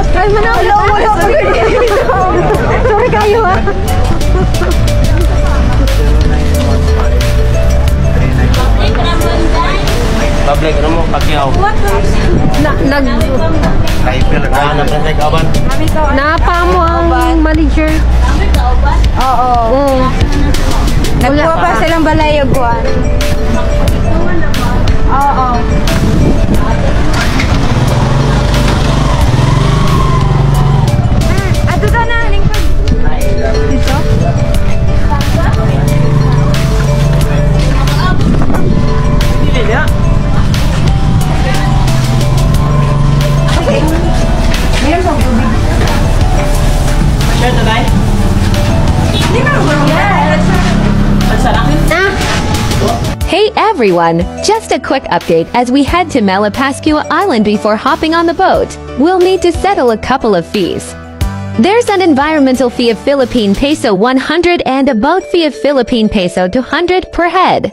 Try mo na. Sorry kayo ha. Public, ano mo? Pakyaw. Napamo ang manager. Oo. Nagkuha pa silang balayog ko. Oo. Ato ka na, lingkod. Dito? Hindi niya. Okay. Mayroon sa tubig. Sure to die? Hindi ka magulong. Hey everyone! Just a quick update as we head to Malapascua Island before hopping on the boat. We'll need to settle a couple of fees. There's an environmental fee of Philippine peso 100 and a boat fee of Philippine peso 200 per head.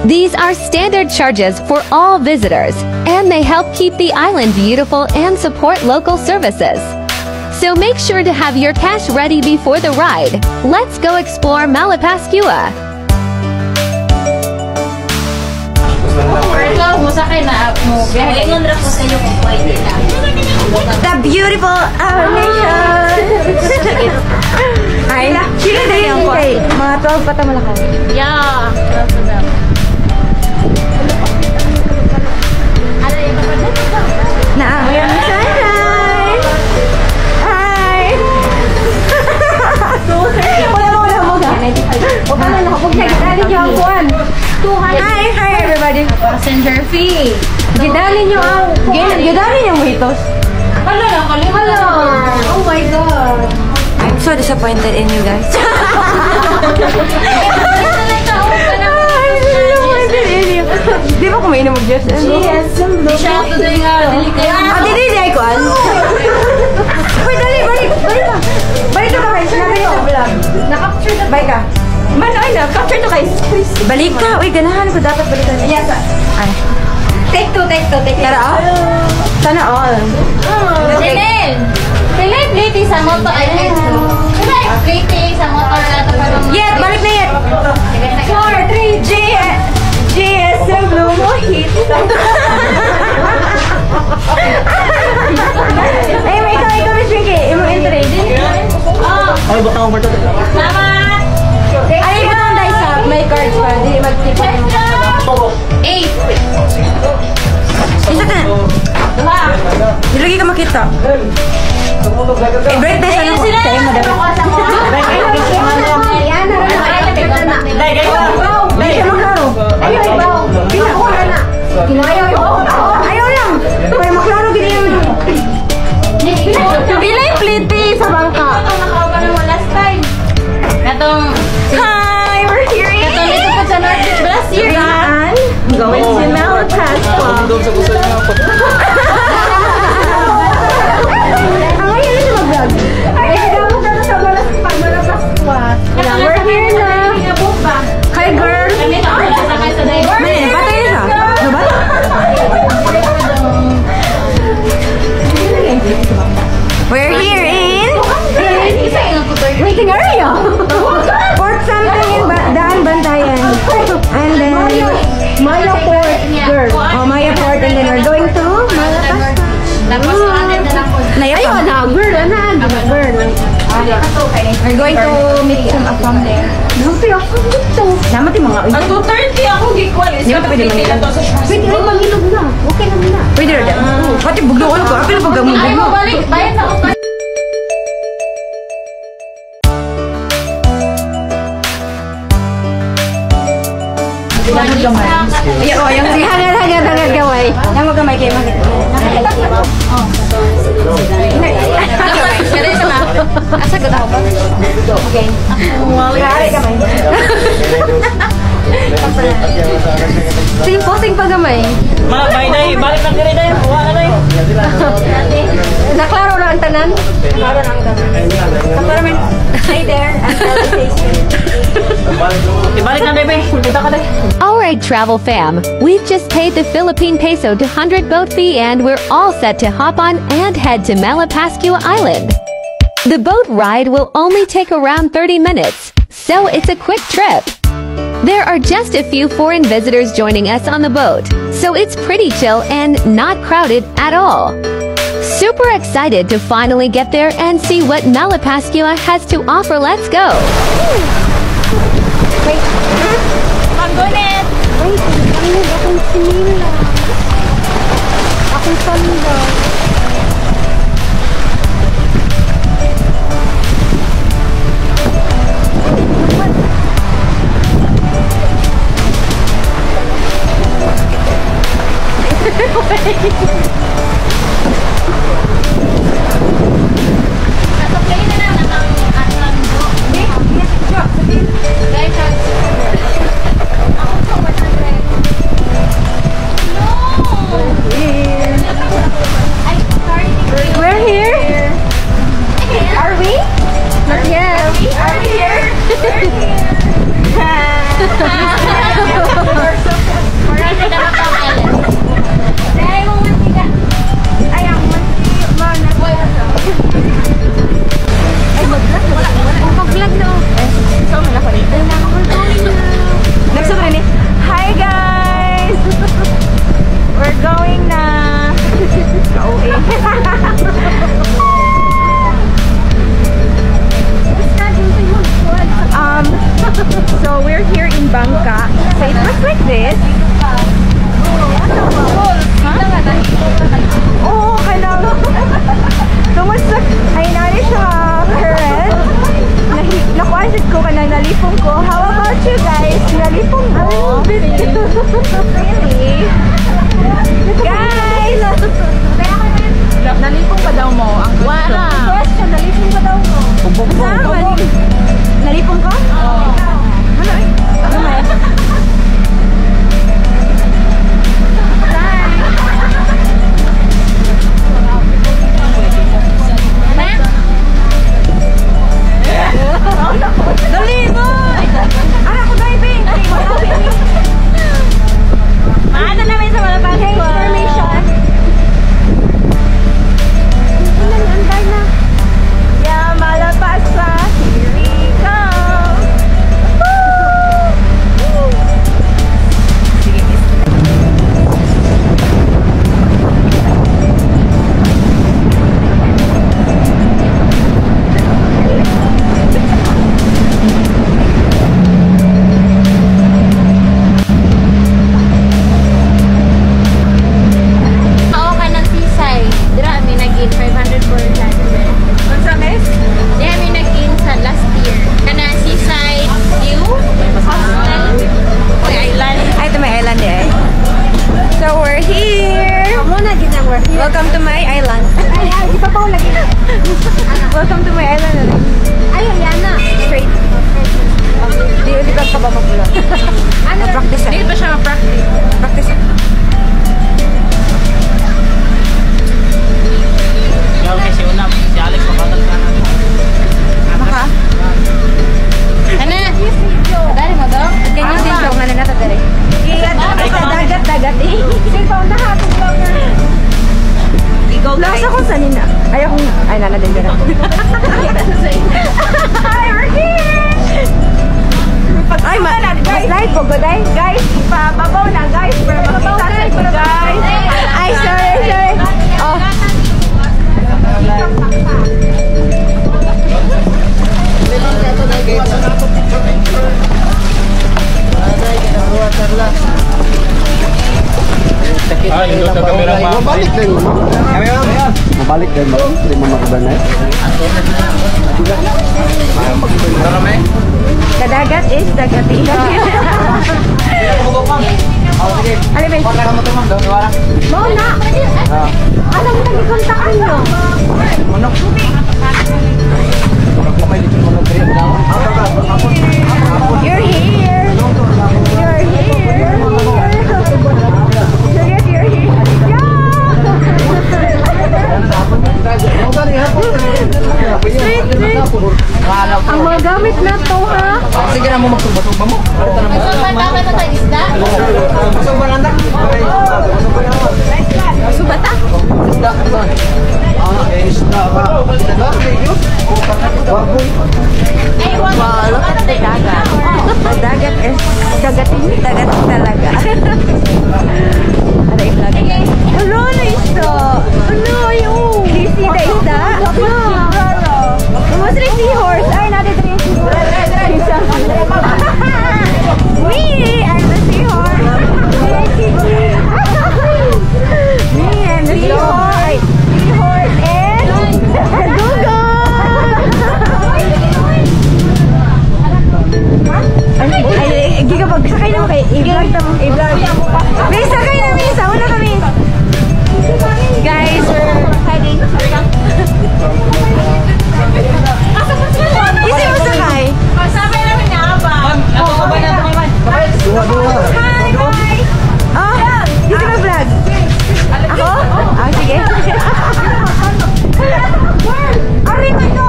These are standard charges for all visitors, and they help keep the island beautiful and support local services. So make sure to have your cash ready before the ride. Let's go explore Malapascua. The beautiful our nation. Ay, sila na yung ko. Mga 12 pa tamalakay. Yeah. Na, sunshine. Hi. Hi everybody. Passenger fee. Gidalin nyo ang gidalin yung mojitos. Hala lang, kalimutan. Oh my god. I'm so disappointed in you guys. Di ba kumain na mag-Diyos? Yes. Di siya ako doon nga. Dili ko an. Uy, dali, balik ka. Balik ka ba kayo? Sinabi niyo sa vlog. Na-capture na. Balik ka. Man, ay na, capture to guys. Balik ka. Uy, ganahan ko dapat balikan. Yes. Ay. Take two. Tara all. Sana all. Janelle! Pilay plate sa motor. Ay, pilay plate sa motor. Yet, balik na yet. 4, 3, GSM Blue Mojito. Ay, may ikaw, Miss Pinky. Imo entry. Ay, butang mo ito. Salamat! Ay, ito ang dice ha. May cards pa. Hindi mag-tipan. 8. Isa ka na. Nilagi ka makita. Break tayo sa ano. Sa'yo mo dapat. Hindi siya maklaro. Ayaw lang. Kaya maklaro ganyan. Bilay pliti sa bangka. Hi, we're here in Iran. Going to Malapascua. We're here na. Hi, girl. Manin, patay na siya. Ano ba? We're here in waiting area. Port something in Daan Bantayan. And then Maya Port, girl. Oh, Maya Port, and then we're going to Malapascua. Ayun na, girl. We're going to meet some afam there. Naman ako dito. Naman yung mga... Ang 2:30 ako gikuan. Hindi ba pwede manilog? Pwede rin manilog na. Okay lang na. Pwede rin. Pati bugluan ko. Apil pag mo Ay, buglo. balik. Bayad na ako. Yung hangad gaway. Yang magamay kayo makita. Asa ka daw ba? Okay. Kaya kamay. Sing pa gamay. Balik na kiri na yun. Huwa na na yun. Naklaro na ang tanan. Naklaro na ang tanan. Cameraman, stay there until it takes you. Ibalik na, bebe. Punta ka na. Alright, travel fam, we've just paid the Philippine peso 200 boat fee and we're all set to hop on and head to Malapascua Island. The boat ride will only take around 30 minutes, so it's a quick trip. There are just a few foreign visitors joining us on the boat, so it's pretty chill and not crowded at all. Super excited to finally get there and see what Malapascua has to offer. Let's go! Wait. Maggunit! Wait, akong sinila. Akong sanda. Nasuplay na lang ang atlando. Guys, ako po, 100. No! Ay, sorry. We're here? Are we? Not yet. Are we here? We're here. Marami na matang Ellen. Dahil mo mantika. Ay, ang Ay, mag-vlog na. Mag-vlog na. So, malapit. Next one, hi guys! We're going na. So we're here in Bangka. So it looks like this. Oh, kanang. Kumusta? Ay, nari siya current. Nakuansit ko kanang nalipong ko. How about you guys? Nalipong ko? Really? Guys! Nalipong pa daw mo. Ang wala. Question, nalipong ba daw mo? Nalipong ko? Oo. Ano eh? Ano may? Dali mo! Ara ko dahil, babe! Maano namin sa Malapascua. Information. Anday na. Yeah, Malapascua. Here we go. Oo ka ng sisay. Dira, may nag-in 500 for January. What's up, miss? Yeah, may nag-in sa last year. Kana Seaside View Hostel. Oy, Island. Ay, ito may island eh. So, we're here. Welcome to my island. Ay, di pa pa lagi. Welcome to my island. Ay, yan na. Straight. Di ka ba magulo? Ano? Practice Hindi pa siya ma-practice. Practice. Ikaw kasi una, si Alex makatal ka natin. Maka? Ano? Dali mo daw? Ganyan din siya nga na natadari. Dagat eh. Sige pa, nahapon lang na. Ikaw guys. Lasa ko sa nina. Ay, akong... Ay, nana din ka na. Hi, we're here! Ay, mas-light po, goday. Guys, pababaw na, guys. Para makita sa ito, guys. Ay, sorry. Oh. Ah, yung doon sa kamera pa. Mabalik din mo. Mabalik din mo. Hindi mo makabanay. Marami? Kadagat is dagati. Ano ba? Wala ka mo tumang doon. Wala. Mo na. Alam mo nang ikontakan nyo. Manok. You're here. You're here. You're here. Yeah. Basog ba mo? Basog ba ito tayo isda? Basog ba landak? Basog ba ta? Isda ba? Waboy. Wow, look at the dagat. The dagat is dagat talaga. Ada vlog. Hello, na isda. Hello, yung. Do you see the isda? Almost like seahorse. Ay, natin rin yung seahorse. Me, I'm the seahorse. Me, I'm the seahorse. Seahorse and Google. Ay, gigabag. Sakay naman kayo. I-vlog na mo. I-vlog. May sakay na, may isa. Wala kami. Guys, we're heading. Isi mo sakay? Sabay namin niya ba? Dua-dua. Hi! Oh, isi mo vlog? Ako? Ah, sige. Ari man ko!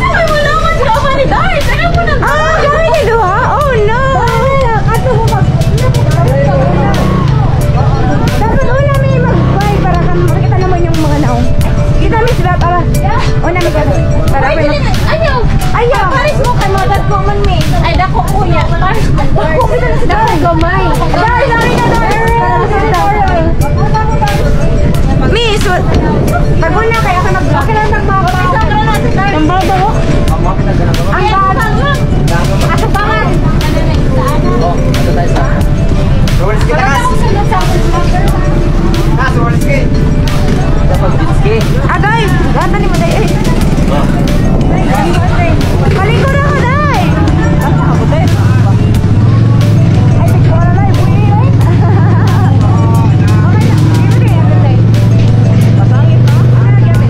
Wala man siya ba ni Dart? Ano mo na? Ah, gawin niyo duha? Oh no! Dapat una may mag-buy para makita naman yung mga naong. Kita may sila para. Una may gano'n. Para Ay, may dili. Ayaw. Ayaw! Paris mo kay Mother ko man me. Ay, dako kuya. Paris mo. Dako kita na sila. Dako gamay. Dari na dari. Miss, pag una kaya ka nag-vlog. Kailan nagmapa? Ang bago. Ang mga pinagana ba? Ang bago. Asabangan. Oh, ano tayo sa? Rollins kita kas. Kas, rollins kita. Dapat bitski. Agay! Gata ni mo day. Paliko na ko day. Ako day. Ay, tigwala na. Buwi na. Okay na. Give me the day. Pasangin ka? Give me.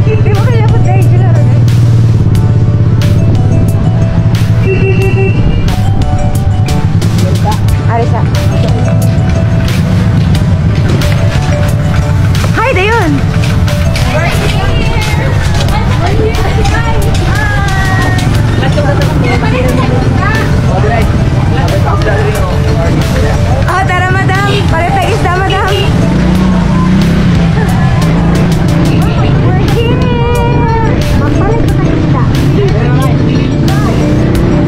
Di mo kaya po day. Sila rin eh. Arisa. Hi, Dayon. Oh, tara, madam. Palit na isda, madam. We're here. Magpalit ko ng isda.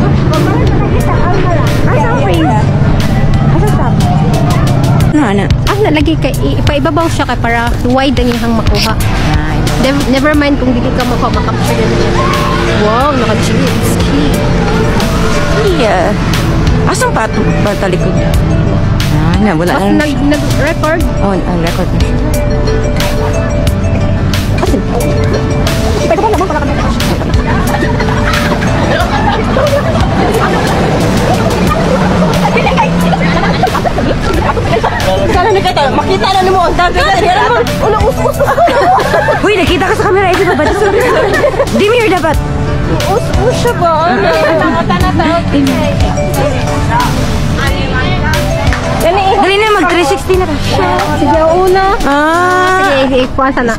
Magpalit ko ng isda. Asa ang freeze? Asa stop? Ano? Nalagi kay ipaibabaw siya kay para wide ang iyang makuha. Never mind kung dili ka makapture din niya. Wow, naka-chips. Yeah. Asang patalikod? Ah, na, wala Mas na. nag-record. Oh, ang record na siya. Kala na kita, makita na mo ang dagat. Uy, nakita ka sa camera. Ito ba? Dimir dapat. Us siya ba? Dali na, mag 360 na ka. Sige, una. Ah. Sige, ikuha sana.